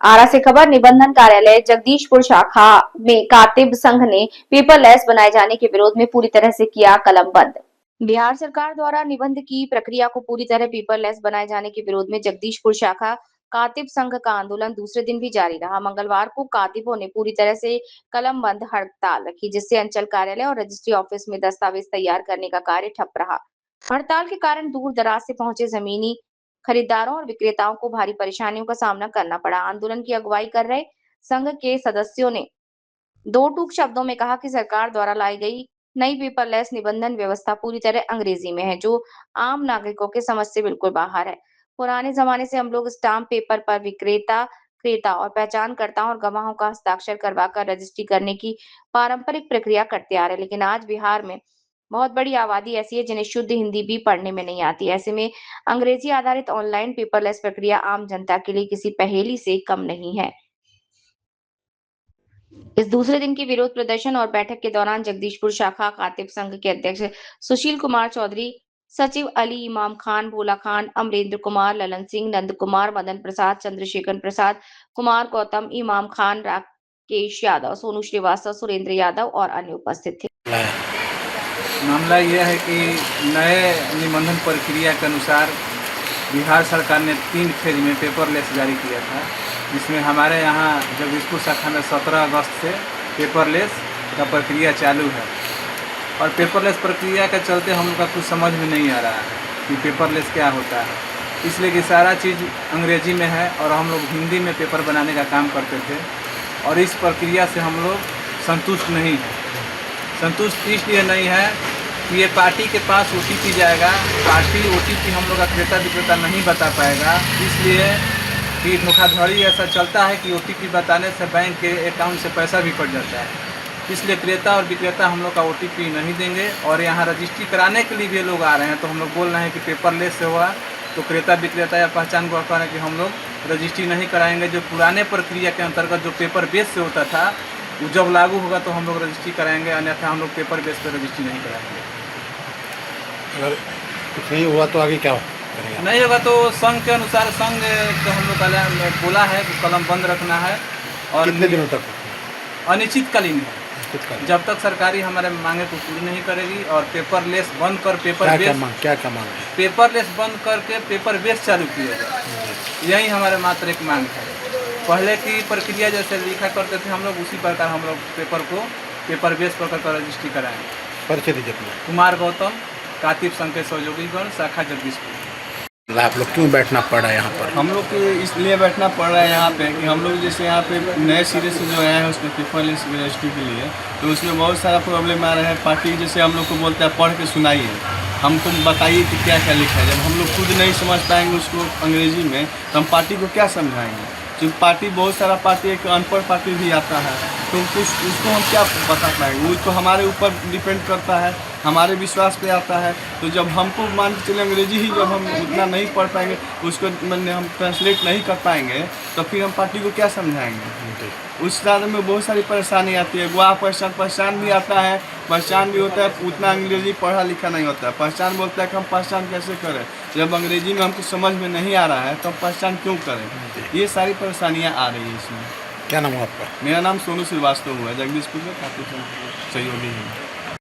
आरा से खबर। निबंधन कार्यालय जगदीशपुर शाखा में कातिब संघ ने पेपरलेस बनाए जाने के विरोध में पूरी तरह से किया कलमबंद। बिहार सरकार द्वारा निबंध की प्रक्रिया को पूरी तरह पेपरलेस बनाए जाने के विरोध में जगदीशपुर शाखा कातिब संघ का आंदोलन दूसरे दिन भी जारी रहा। मंगलवार को कातिबों ने पूरी तरह से कलमबंद हड़ताल रखी, जिससे अंचल कार्यालय और रजिस्ट्री ऑफिस में दस्तावेज तैयार करने का कार्य ठप रहा। हड़ताल के कारण दूर दराज से पहुंचे जमीनी खरीदारों और विक्रेताओं को भारी परेशानियों का सामना करना पड़ा। आंदोलन की अगुवाई कर रहे संघ के सदस्यों ने दो टूक शब्दों में कहा कि सरकार द्वारा लाई गई नई पेपरलेस निबंधन व्यवस्था पूरी तरह अंग्रेजी में है, जो आम नागरिकों के समझ से बिल्कुल बाहर है। पुराने जमाने से हम लोग स्टाम्प पेपर पर विक्रेता, क्रेता और पहचानकर्ताओं और गवाहों का हस्ताक्षर करवाकर रजिस्ट्री करने की पारंपरिक प्रक्रिया करते आ रहे हैं, लेकिन आज बिहार में बहुत बड़ी आबादी ऐसी है जिन्हें शुद्ध हिंदी भी पढ़ने में नहीं आती। ऐसे में अंग्रेजी आधारित ऑनलाइन पेपरलेस प्रक्रिया आम जनता के लिए किसी पहेली से कम नहीं है। इस दूसरे दिन के विरोध प्रदर्शन और बैठक के दौरान जगदीशपुर शाखा कातिब संघ के अध्यक्ष सुशील कुमार चौधरी, सचिव अली इमाम खान, भोला खान, अमरेंद्र कुमार, ललन सिंह, नंद कुमार, मदन प्रसाद, चंद्रशेखर प्रसाद, कुमार गौतम, इमाम खान, राकेश यादव, सोनू श्रीवास्तव, सुरेंद्र यादव और अन्य उपस्थित थे। मामला यह है कि नए निबंधन प्रक्रिया के अनुसार बिहार सरकार ने 3 फेज में पेपरलेस जारी किया था, जिसमें हमारे यहाँ जगदीशपुर शाखा में 17 अगस्त से पेपरलेस का प्रक्रिया चालू है। और पेपरलेस प्रक्रिया के चलते हम लोग का कुछ समझ में नहीं आ रहा है कि पेपरलेस क्या होता है, इसलिए कि सारा चीज़ अंग्रेजी में है और हम लोग हिंदी में पेपर बनाने का काम करते थे और इस प्रक्रिया से हम लोग संतुष्ट नहीं हैं। संतुष्ट इसलिए नहीं है कि ये पार्टी के पास OTP जाएगा, पार्टी OTP हम लोग का क्रेता विक्रेता नहीं बता पाएगा, इसलिए कि धोखाधड़ी ऐसा चलता है कि OTP बताने से बैंक के अकाउंट से पैसा भी कट जाता है। इसलिए क्रेता और विक्रेता हम लोग का OTP नहीं देंगे और यहाँ रजिस्ट्री कराने के लिए भी लोग आ रहे हैं, तो हम लोग बोल रहे हैं कि पेपरलेस से हुआ तो क्रेता विक्रेता या पहचान को कह रहे हैं कि हम लोग रजिस्ट्री नहीं कराएंगे। जो पुराने प्रक्रिया के अंतर्गत जो पेपर बेस से होता था वो जब लागू होगा तो हम लोग रजिस्ट्री कराएंगे, अन्यथा हम लोग पेपर बेस पर रजिस्ट्री नहीं कराएंगे। अगर कुछ नहीं हुआ तो आगे क्या करेंगे? नहीं होगा तो संघ के अनुसार संघ तो हम लोग बोला है कि कलम बंद रखना है और कितने दिनों तक? अनिश्चितकालीन है, जब तक सरकारी हमारे मांगे को पूरी नहीं करेगी। और पेपरलेस बंद कर पेपर बेस क्या मांग है? पेपरलेस बंद करके पेपर बेस चालू किया जाए, यही हमारे मात्र एक मांग है। पहले की प्रक्रिया जैसे लिखा करते थे हम लोग, उसी प्रकार हम लोग पेपर को पेपर बेस पर कर रजिस्ट्री कराएंगे। परिचय दीजिए अपना। कुमार गौतम, कातिब संघ के सहयोगीगण, शाखा जगदीशपुर। आप लोग क्यों बैठना पड़ रहा है यहाँ पर? हम लोग को इसलिए बैठना पड़ रहा है यहाँ पे कि हम लोग जैसे यहाँ पे नए सिरे से जो आए हैं उसमें पेपरलेस रजिस्ट्री के लिए, तो उसमें बहुत सारा प्रॉब्लम आ रहा है। पार्टी जैसे हम लोग को बोलता है पढ़ के सुनाइए, हमको बताइए कि क्या क्या लिखा है। जब हम लोग खुद नहीं समझ पाएंगे उसको अंग्रेजी में तो हम पार्टी को क्या समझाएंगे। जो पार्टी बहुत सारा पार्टी एक अनपढ़ पार्टी भी आता है, तो कुछ उसको हम क्या बता पाएंगे। वो तो हमारे ऊपर डिपेंड करता है, हमारे विश्वास पे आता है। तो जब हमको मान के चले अंग्रेजी ही जब हम उतना नहीं पढ़ पाएंगे, उसको मैंने हम ट्रांसलेट नहीं कर पाएंगे, तो फिर हम पार्टी को क्या समझाएंगे। उस कारण में बहुत सारी परेशानी आती है। गुआ पहचान भी आता है, पहचान भी होता है, उतना अंग्रेजी पढ़ा लिखा नहीं होता है। पहचान बोलता है कि हम पहचान कैसे करें, जब अंग्रेजी में हमको समझ में नहीं आ रहा है तो हम पहचान क्यों करें। ये सारी परेशानियाँ आ रही है इसमें। क्या नाम है आपका? मेरा नाम सोनू श्रीवास्तव हुआ, जगदीशपुर में कातिब संघ सहयोगी हूँ।